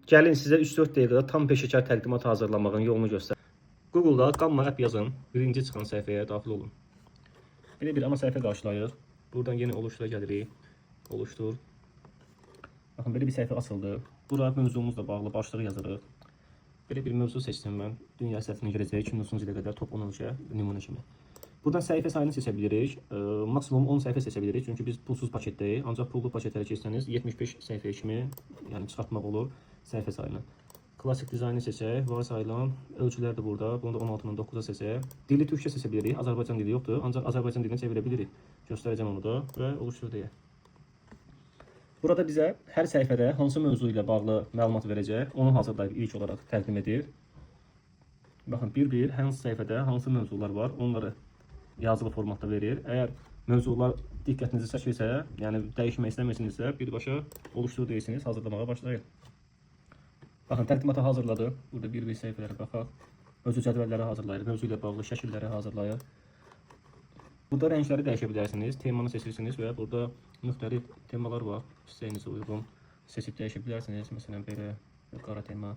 Gəlin sizə 3-4 dəqiqədə tam peşəkar təqdimat hazırlamağın yolunu göstər. Google-da Gamma App yazın, birinci çıxan səhifəyə daxil olun. Belə bir ana səhifə qarşılayır. Buradan yeni oluştura gəlirik. Oluştur. Baxın, belə bir səhifə açıldı. Bura mövzumuzla bağlı başlığı yazırıq. Belə bir mövzu seçdim mən. Dünya səhifəsinə girəcək 2030-cu ilə qədər top 10-ca nümunə kimi. Buradan səhifə sayını seçə bilirik. Maksimum 10 səhifə seçə bilirik. Çünki biz pulsuz paketdəyik. Ancaq pullu paketlərə keçsəniz 75 səhifə kimi yəni çıxartmaq olur səhifə sayını. Klassik dizaynı seçək. Varsayılan ölçülər də burada. Bunu da 16-dan 9-a seçək. Dili türkçə seçə bilirik. Azərbaycan dili yoxdur. Ancaq Azərbaycan dilinə çevirə bilirik. Göstərəcəm onu da və oluştur deyək. Burada bizə hər səhifədə hansı mövzu ilə bağlı məlumat verəcək, onu hazırlayıb ilk olaraq təqdim edir. Baxın, bir-bir hansı səhifədə hansı mövzular var, onları yazılı formatda verir. Əgər mövzular diqqətinizi çəkirsə, yəni dəyişmək istəmirsinizsə, birbaşa oluştur deyirsiniz, hazırlamağa başlayın. Baxın, təqdimatı hazırladı. Burada bir-bir səhifələrə baxaq. Mövzu cədvəlləri hazırlayır, mövzu ilə bağlı şəkilləri hazırlayır. Burada rəngləri dəyişə bilərsiniz, temanı seçirsiniz və burada müxtəlif temalar var. İstəyinizə uyğun seçib dəyişə bilərsiniz. Məsələn, belə qara tema.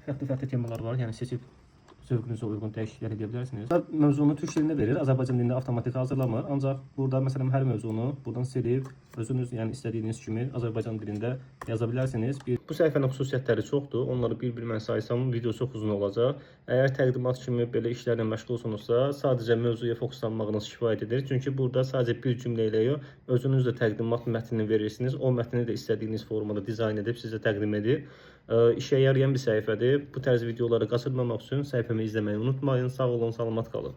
Fərqli temalar var, yəni seçib zövqünüzə uyğun dəyişikliklər edə bilərsiniz. Mövzunu türk dilində verir, Azərbaycan dilində avtomatik hazırlamır. Ancaq burada məsələn hər mövzunu buradan silib özünüz yəni istədiyiniz kimi Azərbaycan dilində yaza bilərsiniz. Bu səhifənin xüsusiyyətləri çoxdur. Onları bir-bir mən saysam video çox uzun olacaq. Əgər təqdimat kimi belə işlərlə məşğulsunuzsa, sadəcə mövzuya fokuslanmağınız kifayət edir. Çünki burada sadəcə bir cümlə ilə yox, özünüz də təqdimat mətnini verirsiniz. O mətni də istədiyiniz formada dizayn edib sizə təqdim edir. İşə yarayan bir səhifədir. Bu tərz videoları qaçırmamaq üçün səhifəmi izləməyi unutmayın. Sağ olun, salamat qalın.